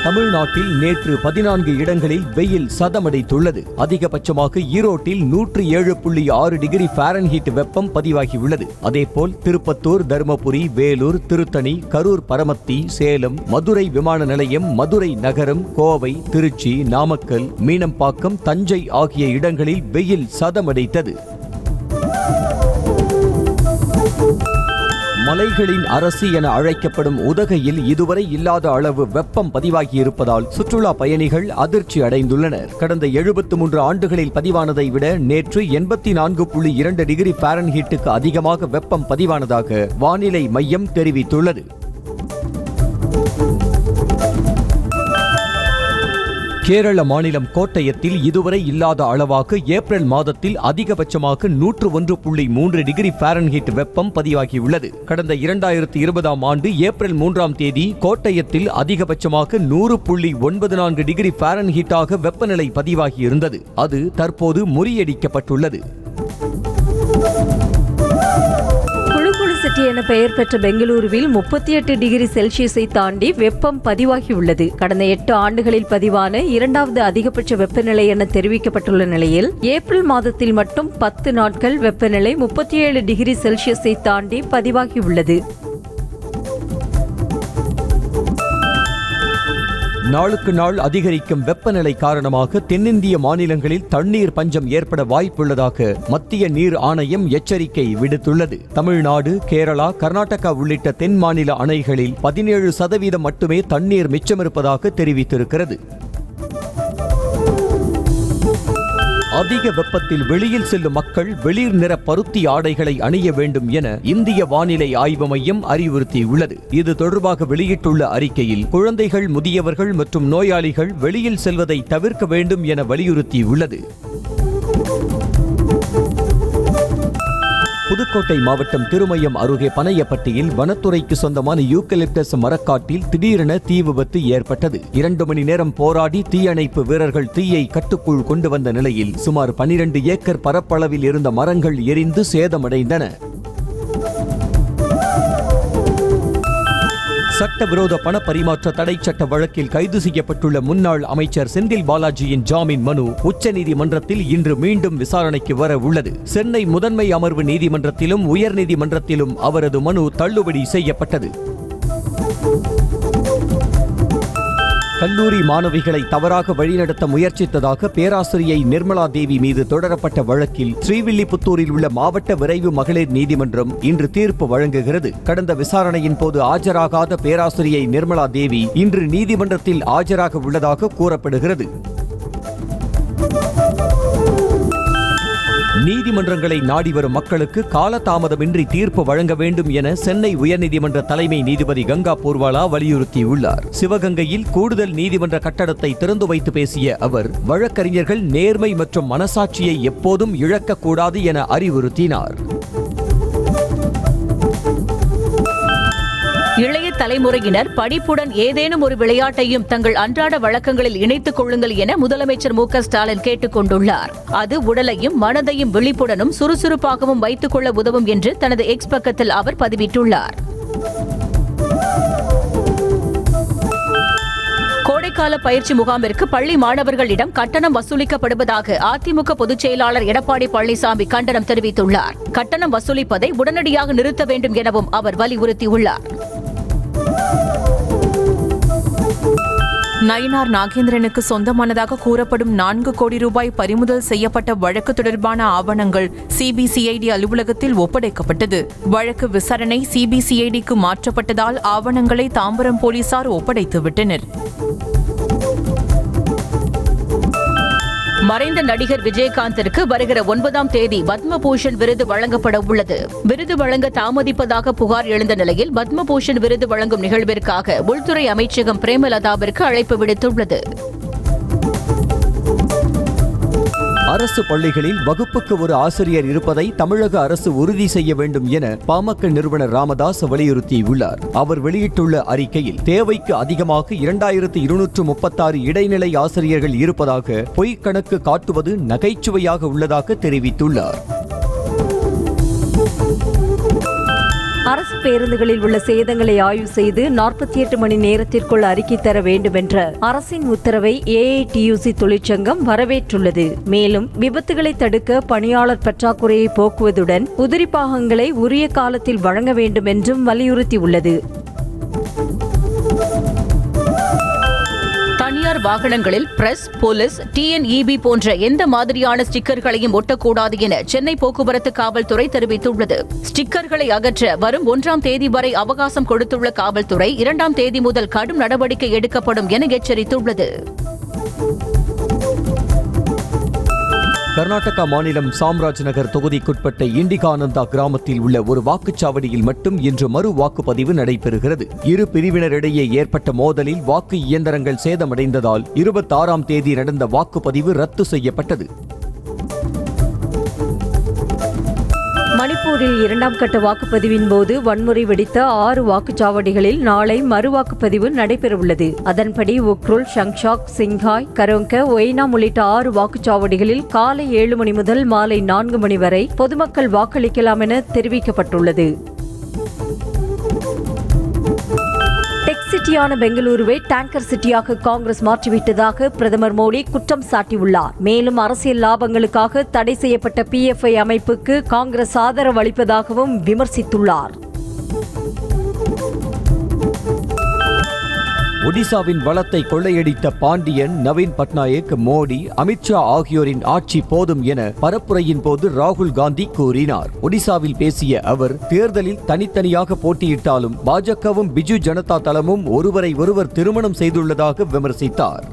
தமிழ்நாட்டில் நேற்று 14 இடங்களில் வெயில் சதமடைத்துள்ளது. அதிகபட்சமாக ஈரோட்டில் 107.6 டிகிரி ஃபாரன்ஹீட் வெப்பம் பதிவாகியுள்ளது. அதேபோல் திருப்பத்தூர், தருமபுரி, வேலூர், திருத்தணி, கரூர், பரமத்தி, சேலம், மதுரை விமான நிலையம், மதுரை நகரம், கோவை, திருச்சி, நாமக்கல், மீனம்பாக்கம், தஞ்சை ஆகிய இடங்களில் வெயில் சதமடைத்தது. மலைகளின் அரசி என அழைக்கப்படும் உதகையில் இதுவரை இல்லாத அளவு வெப்பம் பதிவாகியிருப்பதால் சுற்றுலா பயணிகள் அதிர்ச்சி அடைந்துள்ளனர். கடந்த 73 ஆண்டுகளில் பதிவானதை விட நேற்று 84.2 டிகிரி ஃபாரன்ஹீட்டுக்கு அதிகமாக வெப்பம் பதிவானதாக வானிலை மையம் தெரிவித்துள்ளது. கேரள மாநிலம் கோட்டயத்தில் இதுவரை இல்லாத அளவாக ஏப்ரல் மாதத்தில் அதிகபட்சமாக 101.3 டிகிரி ஃபாரன்ஹீட் வெப்பம் பதிவாகியுள்ளது. கடந்த 2020ஆம் ஆண்டு ஏப்ரல் 3ஆம் தேதி கோட்டயத்தில் அதிகபட்சமாக 100.94 டிகிரி ஃபாரன்ஹீட்டாக வெப்பநிலை பதிவாகியிருந்தது. அது தற்போது முறியடிக்கப்பட்டுள்ளது. சிட்டி என பெயர் பெற்ற பெங்களூருவில் 38 டிகிரி செல்சியஸை தாண்டி வெப்பம் பதிவாகியுள்ளது. கடந்த 8 ஆண்டுகளில் பதிவான இரண்டாவது அதிகபட்ச வெப்பநிலை என தெரிவிக்கப்பட்டுள்ள நிலையில் ஏப்ரல் மாதத்தில் மட்டும் 10 நாட்கள் வெப்பநிலை 37 டிகிரி செல்சியஸை தாண்டி பதிவாகியுள்ளது. நாளுக்கு நாள் அதிகரிக்கும் வெப்பநிலை காரணமாக தென்னிந்திய மாநிலங்களில் தண்ணீர் பஞ்சம் ஏற்பட வாய்ப்புள்ளதாக மத்திய நீர் ஆணையம் எச்சரிக்கை விடுத்துள்ளது. தமிழ்நாடு, கேரளா, கர்நாடகா உள்ளிட்ட தென் மாநில அணைகளில் 17% மட்டுமே தண்ணீர் மிச்சமிருப்பதாக தெரிவித்திருக்கிறது. அதிக வெப்பத்தில் வெளியில் செல்லும் மக்கள் வெளிர் நிற பருத்தி ஆடைகளை அணிய வேண்டும் என இந்திய வானிலை ஆய்வு மையம் அறிவுறுத்தியுள்ளது. இது தொடர்பாக வெளியிட்டுள்ள அறிக்கையில் குழந்தைகள், முதியவர்கள் மற்றும் நோயாளிகள் வெளியில் செல்வதை தவிர்க்க வேண்டும் என வலியுறுத்தியுள்ளது. புதுக்கோட்டை மாவட்டம் திருமயம் அருகே பனையப்பட்டியில் வனத்துறைக்கு சொந்தமான யூக்கலிப்டஸ் மரக்காட்டில் திடீரென தீ விபத்து ஏற்பட்டது. 2 மணி நேரம் போராடி தீயணைப்பு வீரர்கள் தீயை கட்டுக்குள் கொண்டு வந்த நிலையில் சுமார் 12 ஏக்கர் பரப்பளவில் இருந்த மரங்கள் எரிந்து சேதமடைந்தன. சட்டவிரோத பண பரிமாற்ற தடை சட்ட வழக்கில் கைது செய்யப்பட்டுள்ள முன்னாள் அமைச்சர் செந்தில் பாலாஜியின் ஜாமீன் மனு உச்சநீதிமன்றத்தில் இன்று மீண்டும் விசாரணைக்கு வர உள்ளது. சென்னை முதன்மை அமர்வு நீதிமன்றத்திலும் உயர்நீதிமன்றத்திலும் அவரது மனு தள்ளுபடி செய்யப்பட்டது. கல்லூரி மாணவிகளை தவறாக வழிநடத்த முயற்சித்ததாக பேராசிரியை நிர்மலா தேவி மீது தொடரப்பட்ட வழக்கில் ஸ்ரீவில்லிபுத்தூரில் உள்ள மாவட்ட விரைவு மகளிர் நீதிமன்றம் இன்று தீர்ப்பு வழங்குகிறது. கடந்த விசாரணையின் போது ஆஜராகாத பேராசிரியை நிர்மலா தேவி இன்று நீதிமன்றத்தில் ஆஜராக உள்ளதாக கூறப்படுகிறது. நீதிமன்றங்களை நாடி வரும் மக்களுக்கு காலதாமதமின்றி தீர்ப்பு வழங்க வேண்டும் என சென்னை உயர்நீதிமன்ற தலைமை நீதிபதி கங்கா பூர்வாலா வலியுறுத்தியுள்ளார். சிவகங்கையில் கூடுதல் நீதிமன்ற கட்டடத்தை திறந்து வைத்து பேசிய அவர் வழக்கறிஞர்கள் நேர்மை மற்றும் மனசாட்சியை எப்போதும் இழக்கக்கூடாது என அறிவுறுத்தினார். இளைய தலைமுறையினர் படிப்புடன் ஏதேனும் ஒரு விளையாட்டையும் தங்கள் அன்றாட வழக்கங்களில் இணைத்துக் கொள்ளுங்கள் என முதலமைச்சர் மு.க. ஸ்டாலின் கேட்டுக் கொண்டுள்ளார். அது உடலையும் மனதையும் விழிப்புடனும் சுறுசுறுப்பாகவும் வைத்துக் கொள்ள உதவும் என்று தனது எக்ஸ் பக்கத்தில் அவர் பதிவிட்டுள்ளார். கோடைக்கால பயிற்சி முகாமிற்கு பள்ளி மாணவர்களிடம் கட்டணம் வசூலிக்கப்படுவதாக அதிமுக பொதுச் செயலாளர் எடப்பாடி பழனிசாமி கண்டனம் தெரிவித்துள்ளார். கட்டணம் வசூலிப்பதை உடனடியாக நிறுத்த வேண்டும் எனவும் அவர் வலியுறுத்தியுள்ளார். நயினார் நாகேந்திரனுக்கு சொந்தமானதாக கூறப்படும் 4 கோடி ரூபாய் பறிமுதல் செய்யப்பட்ட வழக்கு தொடர்பான ஆவணங்கள் சிபிசிஐடி அலுவலகத்தில் ஒப்படைக்கப்பட்டது. வழக்கு விசாரணை சிபிசிஐடிக்கு மாற்றப்பட்டதால் ஆவணங்களை தாம்பரம் போலீசார் ஒப்படைத்துவிட்டனர். மறைந்த நடிகர் விஜயகாந்திற்கு வருகிற 9ஆம் தேதி பத்மபூஷன் விருது வழங்கப்பட உள்ளது. விருது வழங்க தாமதிப்பதாக புகார் எழுந்த நிலையில் பத்மபூஷன் விருது வழங்கும் நிகழ்விற்காக உள்துறை அமைச்சகம் பிரேமலதாவிற்கு அழைப்பு விடுத்துள்ளது. அரசு பள்ளிகளில் வகுப்புக்கு ஒரு ஆசிரியர் இருப்பதை தமிழக அரசு உறுதி செய்ய வேண்டும் என பாமக நிறுவனர் ராமதாஸ் வலியுறுத்தியுள்ளார். அவர் வெளியிட்டுள்ள அறிக்கையில் தேவைக்கு அதிகமாக 2236 இடைநிலை ஆசிரியர்கள் இருப்பதாக பொய்க் கணக்கு காட்டுவது நகைச்சுவையாக உள்ளதாக தெரிவித்துள்ளார். அரசு பேருந்துகளில் உள்ள சேதங்களை ஆய்வு செய்து 48 மணி நேரத்திற்குள் அறிக்கை தர வேண்டும் என்ற அரசின் உத்தரவை AITUC தொழிற்சங்கம் வரவேற்றுள்ளது. மேலும் விபத்துகளை தடுக்க பணியாளர் பற்றாக்குறையை போக்குவதுடன் உதிரி பாகங்களை உரிய காலத்தில் வழங்க வேண்டும் என்றும் வலியுறுத்தியுள்ளது. தனியார் வாகனங்களில் பிரஸ், போலீஸ், TNEB போன்ற எந்த மாதிரியான ஸ்டிக்கர்களையும் ஒட்டக்கூடாது என சென்னை போக்குவரத்து காவல்துறை தெரிவித்துள்ளது. ஸ்டிக்கர்களை அகற்ற வரும் 1ஆம் தேதி வரை அவகாசம் கொடுத்துள்ள காவல்துறை 2ஆம் தேதி முதல் கடும் நடவடிக்கை எடுக்கப்படும் என எச்சரித்துள்ளது. கர்நாடகா மாநிலம் சாம்ராஜ் நகர் தொகுதிக்குட்பட்ட இண்டிகானந்தா கிராமத்தில் உள்ள ஒரு வாக்குச்சாவடியில் மட்டும் இன்று மறு வாக்குப்பதிவு நடைபெறுகிறது. இரு பிரிவினரிடையே ஏற்பட்ட மோதலில் வாக்கு இயந்திரங்கள் சேதமடைந்ததால் 26ஆம் தேதி நடந்த வாக்குப்பதிவு ரத்து செய்யப்பட்டது. மணிப்பூரில் 2ஆம் கட்ட வாக்குப்பதிவின் போது வன்முறை வெடித்த 6 வாக்குச்சாவடிகளில் நாளை மறு வாக்குப்பதிவு நடைபெறவுள்ளது. அதன்படி உக்ருல், ஷங்ஷாக், சிங்காய், கரோங்க, ஒய்னாம் உள்ளிட்ட 6 வாக்குச்சாவடிகளில் காலை 7 மணி முதல் மாலை 4 மணி வரை பொதுமக்கள் வாக்களிக்கலாம் என தெரிவிக்கப்பட்டுள்ளது. டெக் சிட்டியான பெங்களூருவை டேங்கர் சிட்டியாக காங்கிரஸ் மாற்றிவிட்டதாக பிரதமர் மோடி குற்றம் சாட்டியுள்ளார். மேலும் அரசியல் லாபங்களுக்காக தடை செய்யப்பட்ட PFI அமைப்புக்கு காங்கிரஸ் ஆதரவு அளிப்பதாகவும் விமர்சித்துள்ளார். ஒடிசாவின் வளத்தை கொள்ளையடித்த பாண்டியன், நவீன் பட்நாயக், மோடி, அமித்ஷா ஆகியோரின் ஆட்சி போதும் என பரப்புரையின் போது ராகுல் காந்தி கூறினார். ஒடிசாவில் பேசிய அவர், தேர்தலில் தனித்தனியாக போட்டியிட்டாலும் பாஜகவும் பிஜு ஜனதா தளமும் ஒருவரை ஒருவர் திருமணம் செய்துள்ளதாக விமர்சித்தார்.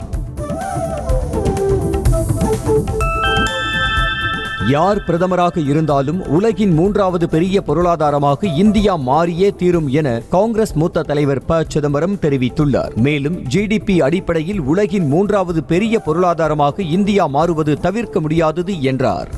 யார் பிரதமராக இருந்தாலும் உலகின் 3வது பெரிய பொருளாதாரமாக இந்தியா மாறியே தீரும் என காங்கிரஸ் மூத்த தலைவர் ப. சிதம்பரம் தெரிவித்துள்ளார். மேலும் GDP அடிப்படையில் உலகின் 3வது பெரிய பொருளாதாரமாக இந்தியா மாறுவது தவிர்க்க முடியாதது என்றார்.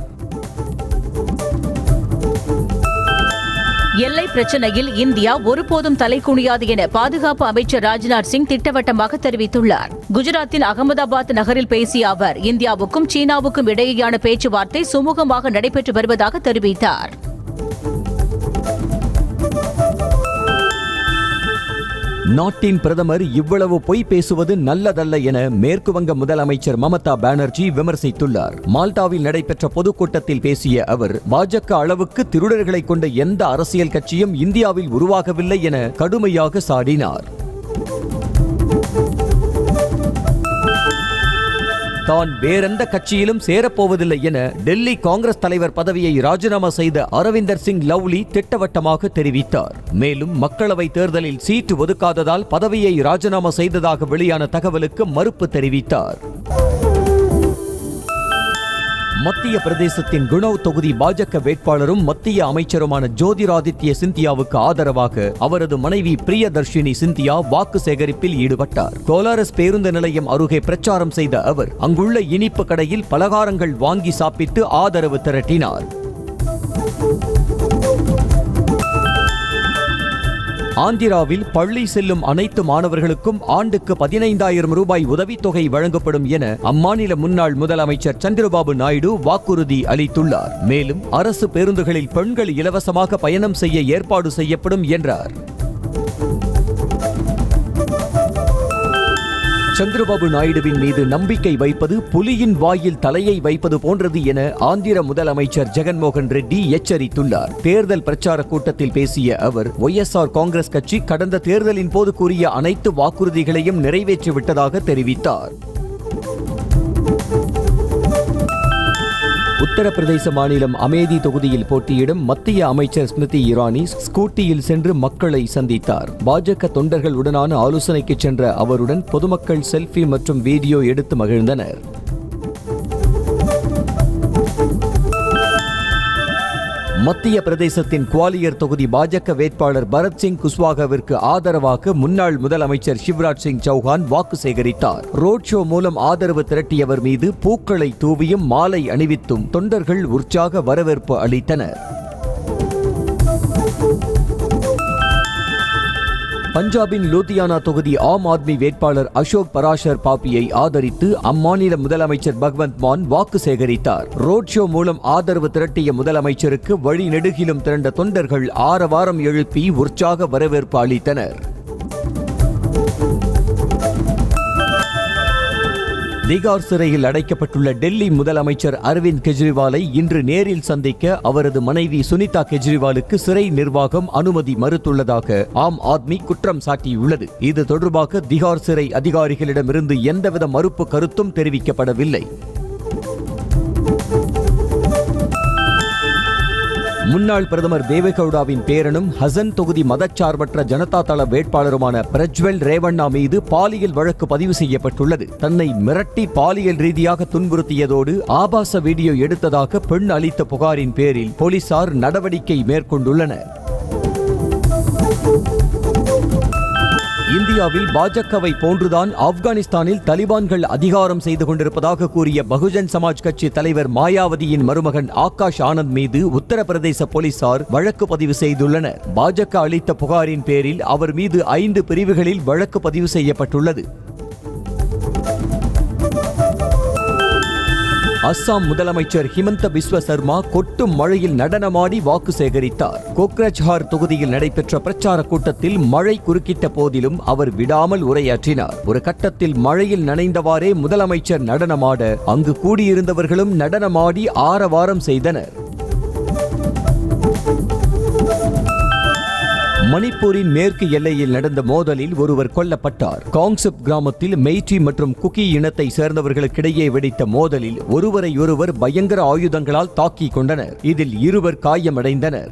எல்லை பிரச்சனையில் இந்தியா ஒருபோதும் தலைகுனியாது என பாதுகாப்பு அமைச்சர் ராஜ்நாத் சிங் திட்டவட்டமாக தெரிவித்துள்ளார். குஜராத்தின் அகமதாபாத் நகரில் பேசிய அவர், இந்தியாவுக்கும் சீனாவுக்கும் இடையேயான பேச்சுவார்த்தை சுமூகமாக நடைபெற்று வருவதாக தெரிவித்தார். நாட்டின் பிரதமர் இவ்வளவு பொய் பேசுவது நல்லதல்ல என மேற்கு வங்க முதலமைச்சர் மமதா பானர்ஜி விமர்சித்துள்ளார். மால்டாவில் நடைபெற்ற பொதுக்கூட்டத்தில் பேசிய அவர், பாஜக அளவுக்கு திருடர்களை கொண்ட எந்த அரசியல் கட்சியும் இந்தியாவில் உருவாகவில்லை என கடுமையாக சாடினார். தான் வேறெந்த கட்சியிலும் சேரப்போவதில்லை என டெல்லி காங்கிரஸ் தலைவர் பதவியை ராஜினாமா செய்த அரவிந்தர் சிங் லவ்லி திட்டவட்டமாக தெரிவித்தார். மேலும் மக்களவை தேர்தலில் சீட்டு ஒதுக்காததால் பதவியை ராஜினாமா செய்ததாக வெளியான தகவலுக்கு மறுப்பு தெரிவித்தார். மத்திய பிரதேசத்தின் குணவ் தொகுதி பாஜக வேட்பாளரும் மத்திய அமைச்சருமான ஜோதிராதித்ய சிந்தியாவுக்கு ஆதரவாக அவரது மனைவி பிரியதர்ஷினி சிந்தியா வாக்கு சேகரிப்பில் ஈடுபட்டார். கோலாரஸ் பேருந்து நிலையம் அருகே பிரச்சாரம் செய்த அவர் அங்குள்ள இனிப்பு கடையில் பலகாரங்கள் வாங்கி சாப்பிட்டு ஆதரவு திரட்டினார். ஆந்திராவில் பள்ளி செல்லும் அனைத்து மாணவர்களுக்கும் ஆண்டுக்கு 15,000 ரூபாய் உதவித்தொகை வழங்கப்படும் என அம்மாநில முன்னாள் முதலமைச்சர் சந்திரபாபு நாயுடு வாக்குறுதி அளித்துள்ளார். மேலும் அரசு பேருந்துகளில் பெண்கள் இலவசமாக பயணம் செய்ய ஏற்பாடு செய்யப்படும் என்றார். சந்திரபாபு நாயுடுவின் மீது நம்பிக்கை வைப்பது புலியின் வாயில் தலையை வைப்பது போன்றது என ஆந்திர முதலமைச்சர் ஜெகன்மோகன் ரெட்டி எச்சரித்துள்ளார். தேர்தல் பிரச்சார கூட்டத்தில் பேசிய அவர், YSR காங்கிரஸ் கட்சி கடந்த தேர்தலின் போது கூறிய அனைத்து வாக்குறுதிகளையும் நிறைவேற்றிவிட்டதாக தெரிவித்தார். உத்தரப்பிரதேச மாநிலம் அமேதி தொகுதியில் போட்டியிடும் மத்திய அமைச்சர் ஸ்மிருதி இரானி ஸ்கூட்டியில் சென்று மக்களை சந்தித்தார். பாஜக தொண்டர்கள் உடனான ஆலோசனைக்கு சென்ற அவருடன் பொதுமக்கள் செல்ஃபி மற்றும் வீடியோ எடுத்து மகிழ்ந்தனர். மத்திய பிரதேசத்தின் குவாலியர் தொகுதி பாஜக வேட்பாளர் பரத் சிங் குஷ்வாகாவிற்கு ஆதரவாக முன்னாள் முதலமைச்சர் சிவராஜ் சிங் சௌஹான் வாக்கு சேகரித்தார். ரோட் ஷோ மூலம் ஆதரவு திரட்டியவர் மீது பூக்களை தூவியும் மாலை அணிவித்தும் தொண்டர்கள் உற்சாக வரவேற்பு அளித்தனர். பஞ்சாபின் லூதியானா தொகுதி ஆம் ஆத்மி வேட்பாளர் அசோக் பராஷர் பாப்பியை ஆதரித்து அம்மாநில முதலமைச்சர் பகவந்த் மான் வாக்கு சேகரித்தார். ரோட் ஷோ மூலம் ஆதரவு திரட்டிய முதலமைச்சருக்கு வழி நெடுகிலும் திரண்ட தொண்டர்கள் ஆரவாரம் எழுப்பி உற்சாக வரவேற்பு அளித்தனர். திகார் சிறையில் அடைக்கப்பட்டுள்ள டெல்லி முதலமைச்சர் அரவிந்த் கெஜ்ரிவாலை இன்று நேரில் சந்திக்க அவரது மனைவி சுனிதா கெஜ்ரிவாலுக்கு சிறை நிர்வாகம் அனுமதி மறுத்துள்ளதாக ஆம் ஆத்மி குற்றம் சாட்டியுள்ளது. இது தொடர்பாக திகார் சிறை அதிகாரிகளிடமிருந்து எந்தவித மறுப்பு கருத்தும் தெரிவிக்கப்படவில்லை. முன்னாள் பிரதமர் தேவேகவுடாவின் பேரனும் ஹசன் தொகுதி மதச்சார்பற்ற ஜனதா தள வேட்பாளருமான பிரஜ்வல் ரேவண்ணா மீது பாலியல் வழக்கு பதிவு செய்யப்பட்டுள்ளது. தன்னை மிரட்டி பாலியல் ரீதியாக துன்புறுத்தியதோடு ஆபாச வீடியோ எடுத்ததாக பெண் அளித்த புகாரின் பேரில் போலீசார் நடவடிக்கை மேற்கொண்டுள்ளனர். இந்தியாவில் பாஜகவை போன்றுதான் ஆப்கானிஸ்தானில் தலிபான்கள் அதிகாரம் செய்து கொண்டிருப்பதாக கூறிய பகுஜன் சமாஜ் கட்சி தலைவர் மாயாவதியின் மருமகன் ஆகாஷ் ஆனந்த் மீது உத்தரப்பிரதேச போலீசார் வழக்கு பதிவு செய்துள்ளனர். பாஜக அளித்த புகாரின் பேரில் அவர் மீது 5 பிரிவுகளில் வழக்கு பதிவு செய்யப்பட்டுள்ளது. அஸ்ஸாம் முதலமைச்சர் ஹிமந்த பிஸ்வ சர்மா கொட்டும் மழையில் நடனமாடி வாக்கு சேகரித்தார். கோக்ரஜ்ஹார் தொகுதியில் நடைபெற்ற பிரச்சார கூட்டத்தில் மழை குறுக்கிட்ட போதிலும் அவர் விடாமல் உரையாற்றினார். ஒரு கட்டத்தில் மழையில் நனைந்தவாறே முதலமைச்சர் நடனமாட அங்கு கூடியிருந்தவர்களும் நடனமாடி ஆரவாரம் செய்தனர். மணிப்பூரின் மேற்கு எல்லையில் நடந்த மோதலில் ஒருவர் கொல்லப்பட்டார். காங்சுப் கிராமத்தில் மெய்டி மற்றும் குக்கி இனத்தை சேர்ந்தவர்களுக்கிடையே வெடித்த மோதலில் ஒருவரையொருவர் பயங்கர ஆயுதங்களால் தாக்கிக் கொண்டனர். இதில் 2 காயமடைந்தனர்.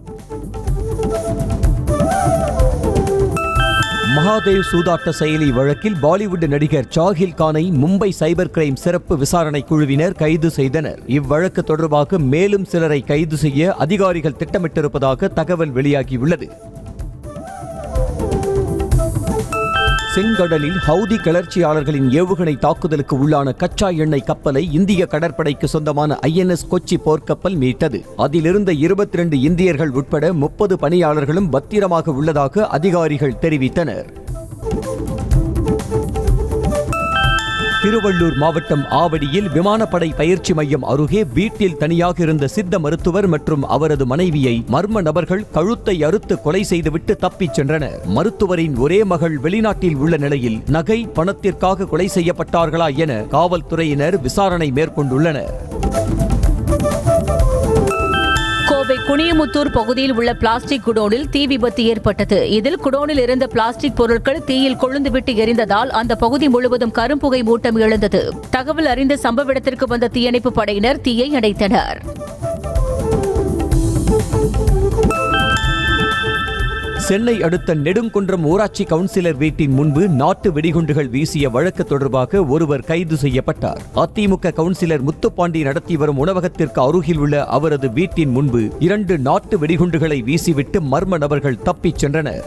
மகாதேவ் சூதாட்ட செயலி வழக்கில் பாலிவுட் நடிகர் சாஹில் கானை மும்பை சைபர் கிரைம் சிறப்பு விசாரணை குழுவினர் கைது செய்தனர். இவ்வழக்கு தொடர்பாக மேலும் சிலரை கைது செய்ய அதிகாரிகள் திட்டமிட்டிருப்பதாக தகவல் வெளியாகியுள்ளது. செங்கடலில் ஹவுதி கிளர்ச்சியாளர்களின் ஏவுகணை தாக்குதலுக்கு உள்ளான கச்சா எண்ணெய் கப்பலை இந்திய கடற்படைக்கு சொந்தமான INS கொச்சி போர்க்கப்பல் மீட்டது. அதிலிருந்த 22 இந்தியர்கள் உட்பட 30 பணியாளர்களும் பத்திரமாக உள்ளதாக அதிகாரிகள் தெரிவித்தனர். திருவள்ளூர் மாவட்டம் ஆவடியில் விமானப்படை பயிற்சி மையம் அருகே வீட்டில் தனியாக இருந்த சித்த மருத்துவர் மற்றும் அவரது மனைவியை மர்ம நபர்கள் கழுத்தை அறுத்து கொலை செய்துவிட்டு தப்பிச் சென்றனர். மருத்துவரின் ஒரே மகள் வெளிநாட்டில் உள்ள நிலையில் நகை பணத்திற்காக கொலை செய்யப்பட்டார்களா என காவல்துறையினர் விசாரணை மேற்கொண்டுள்ளனர். கோவை குனியமுத்தூர் பகுதியில் உள்ள பிளாஸ்டிக் குடோனில் தீ விபத்து ஏற்பட்டது. இதில் குடோனில் இருந்த பிளாஸ்டிக் பொருட்கள் தீயில் கொழுந்துவிட்டு எரிந்ததால் அந்த பகுதி முழுவதும் கரும்புகை மூட்டம் எழுந்தது. தகவல் அறிந்த சம்பவ இடத்திற்கு வந்த தீயணைப்பு படையினர் தீயை அணைத்தனர். சென்னை அடுத்த நெடுங்குன்றம் ஊராட்சி கவுன்சிலர் வீட்டின் முன்பு நாட்டு வெடிகுண்டுகள் வீசிய வழக்கு தொடர்பாக ஒருவர் கைது செய்யப்பட்டார். அதிமுக கவுன்சிலர் முத்துப்பாண்டி நடத்தி வரும் உணவகத்திற்கு அருகில் உள்ள அவரது வீட்டின் முன்பு 2 நாட்டு வெடிகுண்டுகளை வீசிவிட்டு மர்ம நபர்கள் தப்பிச் சென்றனர்.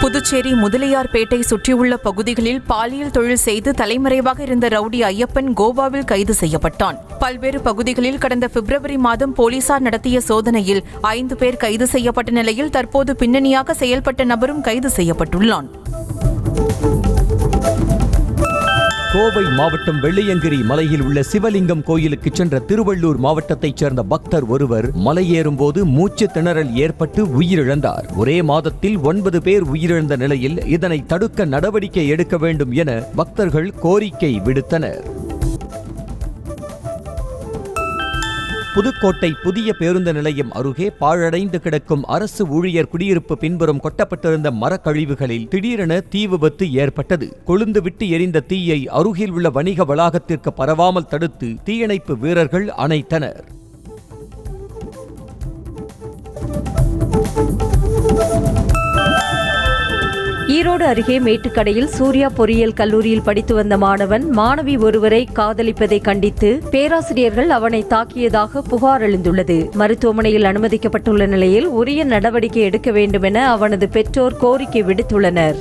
புதுச்சேரி முதலியார்பேட்டை சுற்றியுள்ள பகுதிகளில் பாலியல் தொழில் செய்து தலைமறைவாக இருந்த ரவுடி ஐயப்பன் கோவாவில் கைது செய்யப்பட்டான். பல்வேறு பகுதிகளில் கடந்த பிப்ரவரி மாதம் போலீசார் நடத்திய சோதனையில் 5 பேர் கைது செய்யப்பட்ட நிலையில் தற்போது பின்னணியாக செயல்பட்ட நபரும் கைது செய்யப்பட்டுள்ளான். கோவை மாவட்டம் வெள்ளையங்கிரி மலையில் உள்ள சிவலிங்கம் கோயிலுக்கு சென்ற திருவள்ளூர் மாவட்டத்தைச் சேர்ந்த பக்தர் ஒருவர் மலையேறும் போது மூச்சு திணறல் ஏற்பட்டு உயிரிழந்தார். ஒரே மாதத்தில் 9 பேர் உயிரிழந்த நிலையில் இதனை தடுக்க நடவடிக்கை எடுக்க வேண்டும் என பக்தர்கள் கோரிக்கை விடுத்தனர். புதுக்கோட்டை புதிய பேருந்து நிலையம் அருகே பாழடைந்து கிடக்கும் அரசு ஊழியர் குடியிருப்பு பின்புறம் கொட்டப்பட்டிருந்த மரக்கழிவுகளில் திடீரென தீ விபத்து ஏற்பட்டது. கொழுந்துவிட்டு எரிந்த தீயை அருகில் உள்ள வணிக வளாகத்திற்கு பரவாமல் தடுத்து தீயணைப்பு வீரர்கள் அணைத்தனர். ஈரோடு அருகே மேட்டுக்கடையில் சூர்யா பொறியியல் கல்லூரியில் படித்து வந்த மாணவன் மாணவி ஒருவரை காதலிப்பதை கண்டித்து பேராசிரியர்கள் அவனை தாக்கியதாக புகார் எழுந்துள்ளது. மருத்துவமனையில் அனுமதிக்கப்பட்டுள்ள நிலையில் உரிய நடவடிக்கை எடுக்க வேண்டும் என அவனது பெற்றோர் கோரிக்கை விடுத்துள்ளனர்.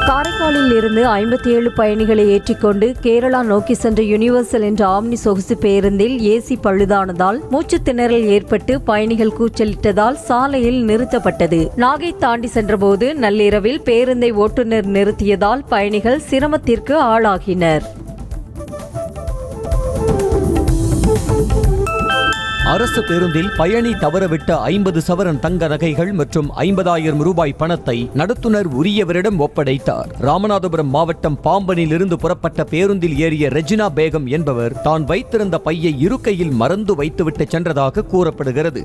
காரைக்கால் நேபாளில் இருந்து 57 பயணிகளை ஏற்றிக்கொண்டு கேரளா நோக்கி சென்ற யுனிவர்சல் என்ற ஆம்னி சொகுசு பேருந்தில் ஏசி பழுதானதால் மூச்சு திணறல் ஏற்பட்டு பயணிகள் கூச்சலிட்டதால் சாலையில் நிறுத்தப்பட்டது. நாகை தாண்டி சென்றபோது நள்ளிரவில் பேருந்தை ஓட்டுநர் நிறுத்தியதால் பயணிகள் சிரமத்திற்கு ஆளாகினர். அரசு பேருந்தில் பயணி தவறவிட்ட 50 சவரன் தங்க நகைகள் மற்றும் 50,000 ரூபாய் பணத்தை நடத்துனர் உரியவரிடம் ஒப்படைத்தார். ராமநாதபுரம் மாவட்டம் பாம்பனில் இருந்து புறப்பட்ட பேருந்தில் ஏறிய ரெஜினா பேகம் என்பவர் தான் வைத்திருந்த பையை இருக்கையில் மறந்து வைத்துவிட்டு சென்றதாக கூறப்படுகிறது.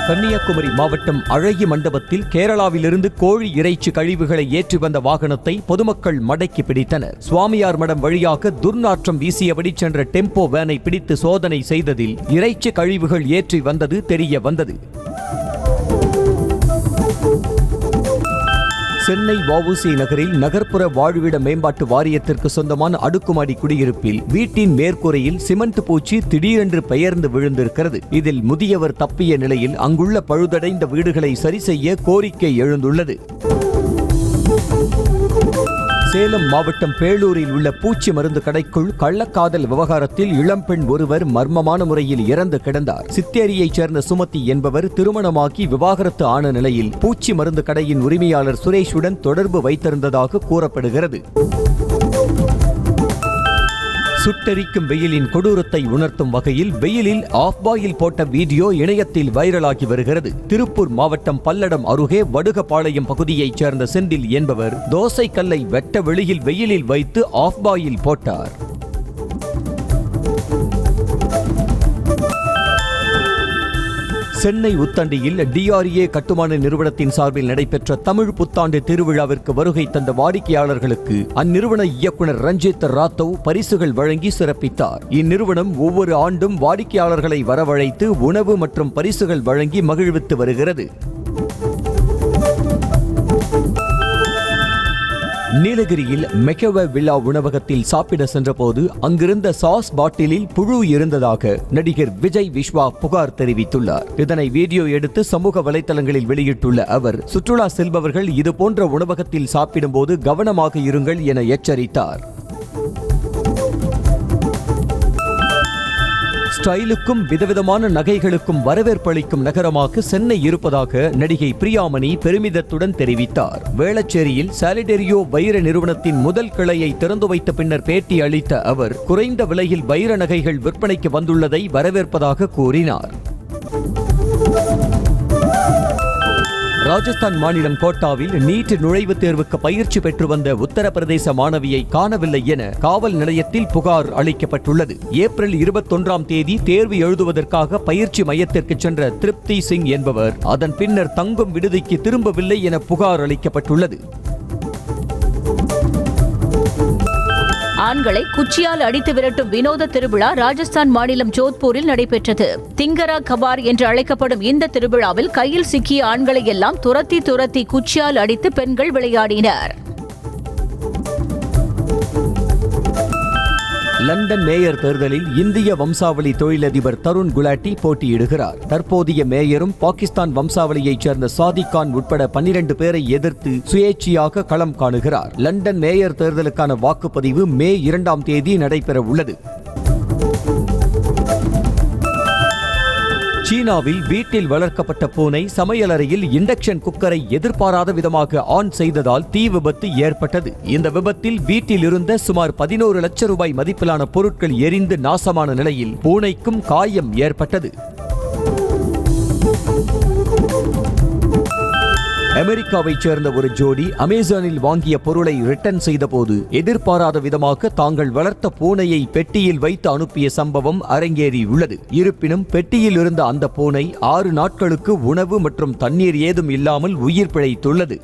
கன்னியாகுமரி மாவட்டம் அழகி மண்டபத்தில் கேரளாவிலிருந்து கோழி இறைச்சி கழிவுகளை ஏற்றி வந்த வாகனத்தை பொதுமக்கள் மடக்கி பிடித்தனர். சுவாமியார் மடம் வழியாக துர்நாற்றம் வீசியபடி சென்ற டெம்போ வேனை பிடித்து சோதனை செய்ததில் இறைச்சி கழிவுகள் ஏற்றி வந்தது தெரிய வந்தது. சென்னை வஉசி நகரில் நகர்ப்புற வாழ்விட மேம்பாட்டு வாரியத்திற்கு சொந்தமான அடுக்குமாடி குடியிருப்பில் வீட்டின் மேற்கூரையில் சிமெண்ட் பூச்சி திடீரென்று பெயர்ந்து விழுந்திருக்கிறது. இதில் முதியவர் தப்பிய நிலையில் அங்குள்ள பழுதடைந்த வீடுகளை சரி செய்ய கோரிக்கை எழுந்துள்ளது. சேலம் மாவட்டம் பேளூரில் உள்ள பூச்சி மருந்து கடைக்குள் கள்ளக்காதல் விவகாரத்தில் இளம்பெண் ஒருவர் மர்மமான முறையில் இறந்து கிடந்தார். சித்தேரியைச் சேர்ந்த சுமதி என்பவர் திருமணமாகி விவாகரத்து ஆன நிலையில் பூச்சி மருந்து கடையின் உரிமையாளர் சுரேஷுடன் தொடர்பு வைத்திருந்ததாக கூறப்படுகிறது. சுட்டெரிக்கும் வெயிலின் கொடூரத்தை உணர்த்தும் வகையில் வெயிலில் ஆஃப் பாயில் போட்ட வீடியோ இணையத்தில் வைரலாகி வருகிறது. திருப்பூர் மாவட்டம் பல்லடம் அருகே வடுகபாளையம் பகுதியைச் சேர்ந்த செந்தில் என்பவர் தோசை கல்லை வெட்ட வெளியில் வெயிலில் வைத்து ஆஃப் பாயில் போட்டார். சென்னை உத்தண்டியில் டிஆர்ஏ கட்டுமான நிறுவனத்தின் சார்பில் நடைபெற்ற தமிழ் புத்தாண்டு திருவிழாவிற்கு வருகை தந்த வாடிக்கையாளர்களுக்கு அந்நிறுவன இயக்குனர் ரஞ்சித் ராத்தவ் பரிசுகள் வழங்கி சிறப்பித்தார். இந்நிறுவனம் ஒவ்வொரு ஆண்டும் வாடிக்கையாளர்களை வரவழைத்து உணவு மற்றும் பரிசுகள் வழங்கி மகிழ்வித்து வருகிறது. நீலகிரியில் மெக்கவ வில்லா உணவகத்தில் சாப்பிட சென்றபோது அங்கிருந்த சாஸ் பாட்டிலில் புழு இருந்ததாக நடிகர் விஜய் விஸ்வா புகார் தெரிவித்துள்ளார். இதனை வீடியோ எடுத்து சமூக வலைதளங்களில் வெளியிட்டுள்ள அவர், சுற்றுலா செல்பவர்கள் இதுபோன்ற உணவகத்தில் சாப்பிடும்போது கவனமாக இருங்கள் என எச்சரித்தார். ஸ்டைலுக்கும் விதவிதமான நகைகளுக்கும் வரவேற்பளிக்கும் நகரமாக சென்னை இருப்பதாக நடிகை பிரியாமணி பெருமிதத்துடன் தெரிவித்தார். வேளச்சேரியில் சாலிடெரியோ வைர நிறுவனத்தின் முதல் கிளையை திறந்து வைத்த பின்னர் பேட்டி அளித்த அவர், குறைந்த விலையில் வைர நகைகள் விற்பனைக்கு வந்துள்ளதை வரவேற்பதாக கூறினார். ராஜஸ்தான் மாநிலம் கோட்டாவில் நீட் நுழைவுத் தேர்வுக்கு பயிற்சி பெற்று வந்த உத்தரப்பிரதேச மாணவியை காணவில்லை என காவல் நிலையத்தில் புகார் அளிக்கப்பட்டுள்ளது. ஏப்ரல் 21ஆம் தேதி தேர்வு எழுதுவதற்காக பயிற்சி மையத்திற்கு சென்ற திருப்தி சிங் என்பவர் அதன் பின்னர் தங்கும் விடுதிக்கு திரும்பவில்லை என புகார் அளிக்கப்பட்டுள்ளது. ஆண்களை குச்சியால் அடித்து விரட்டும் வினோத திருவிழா ராஜஸ்தான் மாநிலம் ஜோத்பூரில் நடைபெற்றது. திங்கரா கபார் என்று அழைக்கப்படும் இந்த திருவிழாவில் கையில் சிக்கிய ஆண்களை எல்லாம் துரத்தி குச்சியால் அடித்து பெண்கள் விளையாடினர். லண்டன் மேயர் தேர்தலில் இந்திய வம்சாவளி தொழிலதிபர் தருண் குலாட்டி போட்டியிடுகிறார். தற்போதைய மேயரும் பாகிஸ்தான் வம்சாவளியைச் சேர்ந்த சாதிக் கான் உட்பட 12 பேரை எதிர்த்து சுயேட்சையாக களம் காணுகிறார். லண்டன் மேயர் தேர்தலுக்கான வாக்குப்பதிவு மே 2ஆம் தேதி நடைபெற உள்ளது. சீனாவில் வீட்டில் வளர்க்கப்பட்ட பூனை சமையலறையில் இண்டக்ஷன் குக்கரை எதிர்பாராத விதமாக ஆன் செய்ததால் தீ விபத்து ஏற்பட்டது. இந்த விபத்தில் வீட்டில் இருந்த சுமார் 11 லட்சம் ரூபாய் மதிப்பிலான பொருட்கள் எரிந்து நாசமான நிலையில் பூனைக்கும் காயம் ஏற்பட்டது. அமெரிக்காவைச் சேர்ந்த ஒரு ஜோடி அமேசானில் வாங்கிய பொருளை ரிட்டர்ன் செய்தபோது எதிர்பாராத விதமாக தாங்கள் வளர்த்த பூனையை பெட்டியில் வைத்து அனுப்பிய சம்பவம் அரங்கேறியுள்ளது. இருப்பினும் பெட்டியில் இருந்த அந்த பூனை 6 நாட்களுக்கு உணவு மற்றும் தண்ணீர் ஏதும் இல்லாமல் உயிர் பிழைத்துள்ளது.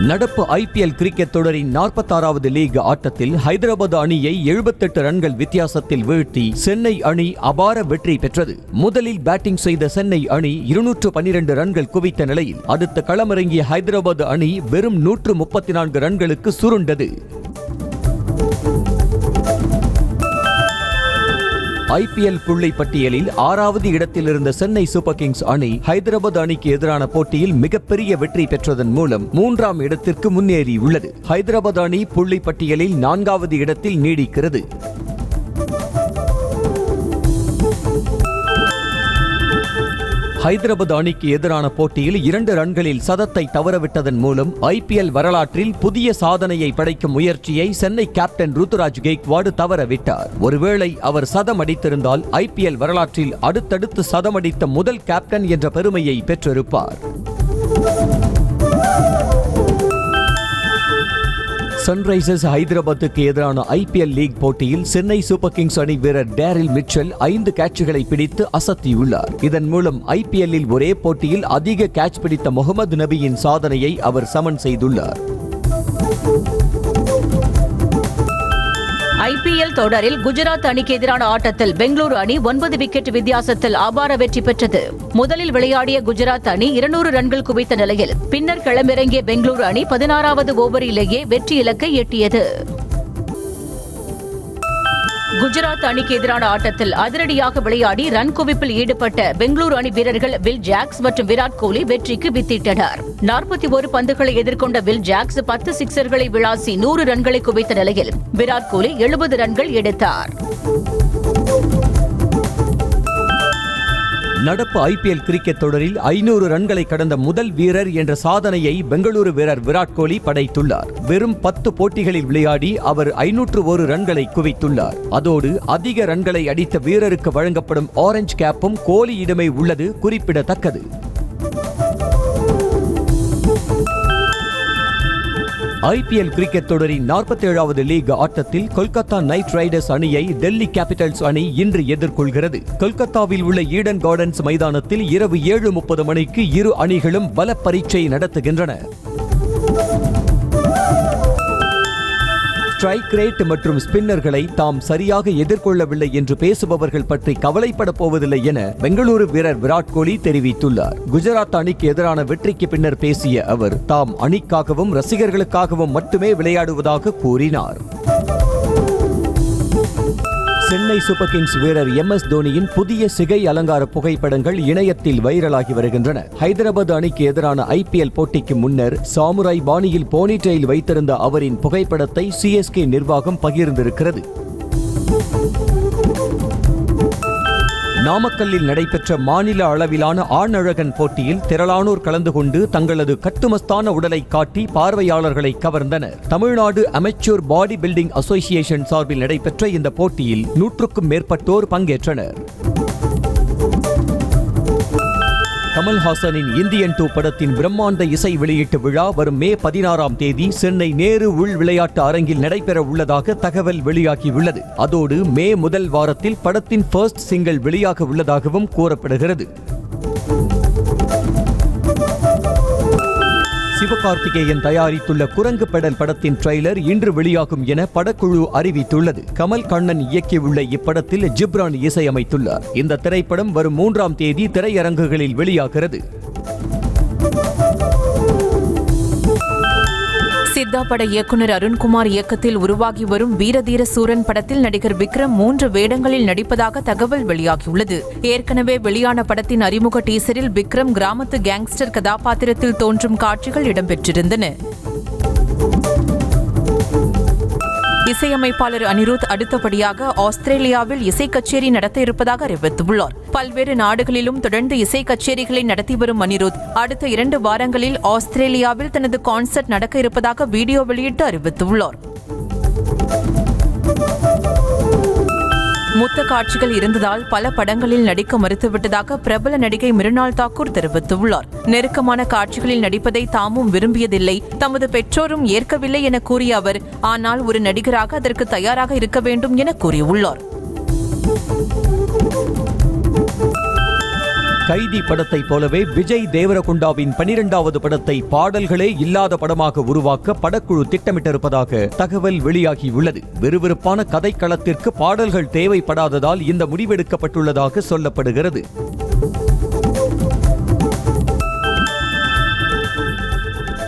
நடப்பு ஐபிஎல் கிரிக்கெட் தொடரின் 46வது லீக் ஆட்டத்தில் ஹைதராபாத் அணியை 78 ரன்கள் வித்தியாசத்தில் வீழ்த்தி சென்னை அணி அபார வெற்றி பெற்றது. முதலில் பேட்டிங் செய்த சென்னை அணி 212 ரன்கள் குவித்த நிலையில் அடுத்த களமிறங்கிய ஹைதராபாத் அணி வெறும் 134 ரன்களுக்கு சுருண்டது. ஐபிஎல் புள்ளி பட்டியலில் 6வது இடத்தில் இருந்த சென்னை சூப்பர் கிங்ஸ் அணி ஹைதராபாத் அணிக்கு எதிரான போட்டியில் மிகப்பெரிய வெற்றி பெற்றதன் மூலம் 3ஆம் இடத்திற்கு முன்னேறியுள்ளது. ஹைதராபாத் அணி புள்ளி பட்டியலில் 4வது இடத்தில் நீடிக்கிறது. ஹைதராபாத் அணிக்கு எதிரான போட்டியில் 2 ரன்களில் சதத்தை தவறவிட்டதன் மூலம் ஐபிஎல் வரலாற்றில் புதிய சாதனையை படைக்கும் முயற்சியை சென்னை கேப்டன் ருத்துராஜ் கெய்க்வாட் தவறவிட்டார். ஒருவேளை அவர் சதம் அடித்திருந்தால் ஐபிஎல் வரலாற்றில் அடுத்தடுத்து சதமடித்த முதல் கேப்டன் என்ற பெருமையை பெற்றிருப்பார். சன்ரைசர்ஸ் ஹைதராபாத்துக்கு எதிரான ஐபிஎல் லீக் போட்டியில் சென்னை சூப்பர் கிங்ஸ் அணி வீரர் டேரில் மிச்சல் 5 கேட்சுகளை பிடித்து அசத்தியுள்ளார். இதன் மூலம் ஐபிஎல்லில் ஒரே போட்டியில் அதிக கேட்ச் பிடித்த முகமது நபியின் சாதனையை அவர் சமன் செய்துள்ளார். ஐபிஎல் தொடரில் குஜராத் அணிக்கு எதிரான ஆட்டத்தில் பெங்களூரு அணி 9 விக்கெட் வித்தியாசத்தில் அபார வெற்றி பெற்றது. முதலில் விளையாடிய குஜராத் அணி 200 ரன்கள் குவித்த நிலையில் பின்னர் களமிறங்கிய பெங்களூரு அணி 16வது ஓவரிலேயே வெற்றி இலக்கை எட்டியது. குஜராத் அணிக்கு எதிரான ஆட்டத்தில் அதிரடியாக விளையாடி ரன் குவிப்பில் ஈடுபட்ட பெங்களூரு அணி வீரர்கள் வில் ஜாக்ஸ் மற்றும் விராட் கோலி வெற்றிக்கு வித்திட்டனர். 41 பந்துகளை எதிர்கொண்ட வில் ஜாக்ஸ் 10 சிக்சர்களை விளாசி 100 ரன்களை குவித்த நிலையில் விராட் கோலி 70 ரன்கள் எடுத்தார். நடப்பு ஐபிஎல் கிரிக்கெட் தொடரில் 500 ரன்களை கடந்த முதல் வீரர் என்ற சாதனையை பெங்களூரு வீரர் விராட் கோலி படைத்துள்ளார். வெறும் 10 போட்டிகளில் விளையாடி அவர் 501 ரன்களை குவித்துள்ளார். அதோடு அதிக ரன்களை அடித்த வீரருக்கு வழங்கப்படும் ஆரஞ்சு கேப்பும் கோலியிடமே உள்ளது குறிப்பிடத்தக்கது. ஐபிஎல் கிரிக்கெட் தொடரின் 47வது லீக் ஆட்டத்தில் கொல்கத்தா நைட் ரைடர்ஸ் அணியை டெல்லி கேபிட்டல்ஸ் அணி இன்று எதிர்கொள்கிறது. கொல்கத்தாவில் உள்ள ஈடன் கார்டன்ஸ் மைதானத்தில் இரவு 7:30 மணிக்கு இரு அணிகளும் பல பரீட்சை நடத்துகின்றன. ஸ்ட்ரைக் ரேட் மற்றும் ஸ்பின்னர்களை தாம் சரியாக எதிர்கொள்ளவில்லை என்று பேசுபவர்கள் பற்றி கவலைப்பட போவதில்லை என பெங்களூரு வீரர் விராட் கோலி தெரிவித்துள்ளார். குஜராத் அணிக்கு எதிரான வெற்றிக்கு பின்னர் பேசிய அவர் தாம் அணிக்காகவும் ரசிகர்களுக்காகவும் மட்டுமே விளையாடுவதாக கூறினார். சென்னை சூப்பர் கிங்ஸ் வீரர் MS தோனியின் புதிய சிகை அலங்கார புகைப்படங்கள் இணையத்தில் வைரலாகி வருகின்றன. ஹைதராபாத் அணிக்கு எதிரான ஐபிஎல் போட்டிக்கு முன்னர் சாமுராய் பாணியில் போனிடெயில் வைத்திருந்த அவரின் புகைப்படத்தை CSK நிர்வாகம் பகிர்ந்திருக்கிறது. நாமக்கல்லில் நடைபெற்ற மாநில அளவிலான ஆணழகன் போட்டியில் திரளானோர் கலந்து கொண்டு தங்களது கட்டுமஸ்தான உடலை காட்டி பார்வையாளர்களை கவர்ந்தனர். Tamil Nadu amateur body building association சார்பில் நடைபெற்ற இந்த போட்டியில் 100க்கும் மேற்பட்டோர் பங்கேற்றனர். கமல்ஹாசனின் இந்தியன் 2 படத்தின் பிரம்மாண்ட இசை வெளியீட்டு விழா வரும் மே 16ஆம் தேதி சென்னை நேரு உள் விளையாட்டு அரங்கில் நடைபெற உள்ளதாக தகவல் வெளியாகியுள்ளது. அதோடு மே முதல் வாரத்தில் படத்தின் ஃபர்ஸ்ட் சிங்கிள் வெளியாக உள்ளதாகவும் கூறப்படுகிறது. சிவகார்த்திகேயன் தயாரித்துள்ள குரங்கு பெடல் படத்தின் ட்ரெய்லர் இன்று வெளியாகும் என படக்குழு அறிவித்துள்ளது. கமல் கண்ணன் இயக்கியுள்ள இப்படத்தில் ஜிப்ரான் இசையமைத்துள்ளார். இந்த திரைப்படம் வரும் 3ஆம் தேதி திரையரங்குகளில் வெளியாகிறது. சித்தா பட இயக்குனர் அருண்குமார் இயக்கத்தில் உருவாகி வரும் வீரதீர சூரன் படத்தில் நடிகர் விக்ரம் 3 வேடங்களில் நடிப்பதாக தகவல் வெளியாகியுள்ளது. ஏற்கனவே வெளியான படத்தின் அறிமுக டீசரில் விக்ரம் கிராமத்து கேங்ஸ்டர் கதாபாத்திரத்தில் தோன்றும் காட்சிகள் இடம்பெற்றிருந்தன. இசையமைப்பாளர் அனிருத் அடுத்தபடியாக ஆஸ்திரேலியாவில் இசை கச்சேரி நடத்த இருப்பதாக அறிவித்துள்ளார். பல்வேறு நாடுகளிலும் தொடர்ந்து இசை கச்சேரிகளை நடத்தி வரும் அனிருத் அடுத்த 2 வாரங்களில் ஆஸ்திரேலியாவில் தனது கான்சர்ட் நடக்க இருப்பதாக வீடியோ வெளியிட்டு அறிவித்துள்ளார். முத்த காட்சிகள் இருந்ததால் பல படங்களில் நடிக்க மறுத்துவிட்டதாக பிரபல நடிகை மிருனால் தாக்கூர் தெரிவித்துள்ளார். நெருக்கமான காட்சிகளில் நடிப்பதை தாமும் விரும்பியதில்லை, தமது பெற்றோரும் ஏற்கவில்லை என கூறிய அவர், ஆனால் ஒரு நடிகராக அதற்கு தயாராக இருக்க வேண்டும் என கூறியுள்ளார். கைதி படத்தை போலவே விஜய் தேவரகுண்டாவின் 12வது படத்தை பாடல்களே இல்லாத படமாக உருவாக்க படக்குழு திட்டமிட்டிருப்பதாக தகவல் வெளியாகியுள்ளது. விறுவிறுப்பான கதைக்களத்திற்கு பாடல்கள் தேவைப்படாததால் இந்த முடிவெடுக்கப்பட்டுள்ளதாக சொல்லப்படுகிறது.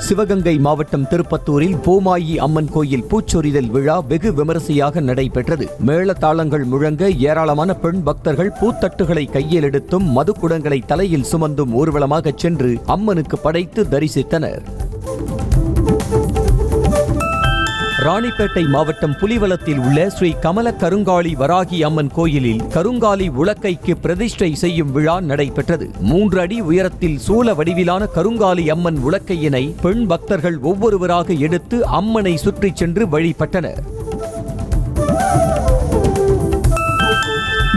சிவகங்கை மாவட்டம் திருப்பத்தூரில் பூமாயி அம்மன் கோயில் பூச்சொரிதல் விழா வெகு விமரிசையாக நடைபெற்றது. மேளதாளங்கள் முழங்க ஏராளமான பெண் பக்தர்கள் பூத்தட்டுகளை கையில் எடுத்தும் மதுக்குடங்களை தலையில் சுமந்தும் ஊர்வலமாகச் சென்று அம்மனுக்கு படைத்து தரிசித்தனர். ராணிப்பேட்டை மாவட்டம் புலிவலத்தில் உள்ள ஸ்ரீ கமல கருங்காலி வராகி அம்மன் கோயிலில் கருங்காலி உலக்கைக்கு பிரதிஷ்டை செய்யும் விழா நடைபெற்றது. 3 அடி உயரத்தில் சூல வடிவிலான கருங்காலி அம்மன் உலக்கையினை பெண் பக்தர்கள் ஒவ்வொருவராக எடுத்து அம்மனை சுற்றிச் சென்று வழிபட்டனர்.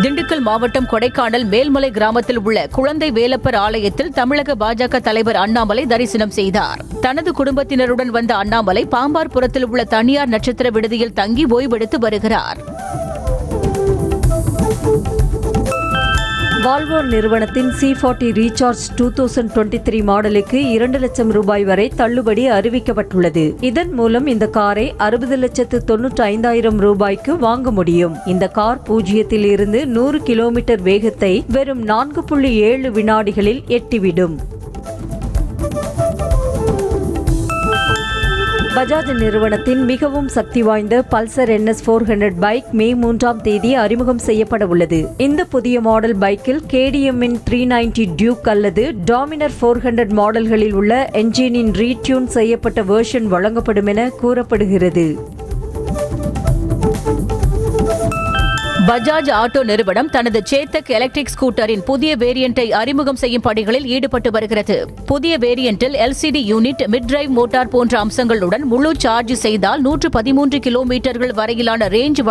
திண்டுக்கல் மாவட்டம் கொடைக்கானல் மேல்மலை கிராமத்தில் உள்ள குழந்தை வேலப்பர் ஆலயத்தில் தமிழக பாஜக தலைவர் அண்ணாமலை தரிசனம் செய்தார். தனது குடும்பத்தினருடன் வந்த அண்ணாமலை பாம்பார்புரத்தில் உள்ள தனியார் நட்சத்திர விடுதியில் தங்கி ஓய்வெடுத்து வருகிறார். வால்வோ நிறுவனத்தின் C40 ரீசார்ஜ் 2023 மாடலுக்கு 2 லட்சம் ரூபாய் வரை தள்ளுபடி அறிவிக்கப்பட்டுள்ளது. இதன் மூலம் இந்த காரை 60,95,000 ரூபாய்க்கு வாங்க முடியும். இந்த கார் 0 இருந்து 100 கிலோமீட்டர் வேகத்தை வெறும் 4.7 வினாடிகளில் எட்டிவிடும். பஜாஜ் நிறுவனத்தின் மிகவும் சக்தி வாய்ந்த பல்சர் NS 400 பைக் மே 3ஆம் தேதி அறிமுகம் செய்யப்பட உள்ளது. இந்த புதிய மாடல் பைக்கில் KTM-இன் 390 டியூக் அல்லது டாமினர் 400 மாடல்களில் உள்ள என்ஜினின் ரீடியூன் செய்யப்பட்ட வெர்ஷன் வழங்கப்படும் என கூறப்படுகிறது. பஜாஜ் ஆட்டோ நிறுவனம் தனது சேத்தக் எலக்ட்ரிக் ஸ்கூட்டரின் புதிய வேரியண்டை அறிமுகம் செய்யும் பணிகளில் ஈடுபட்டு வருகிறது. புதிய வேரியண்டில் LCD unit, mid drive motor போன்ற அம்சங்களுடன் முழு சார்ஜ் செய்தால் 113 கிலோமீட்டர்கள் வரையிலான ரேஞ்ச்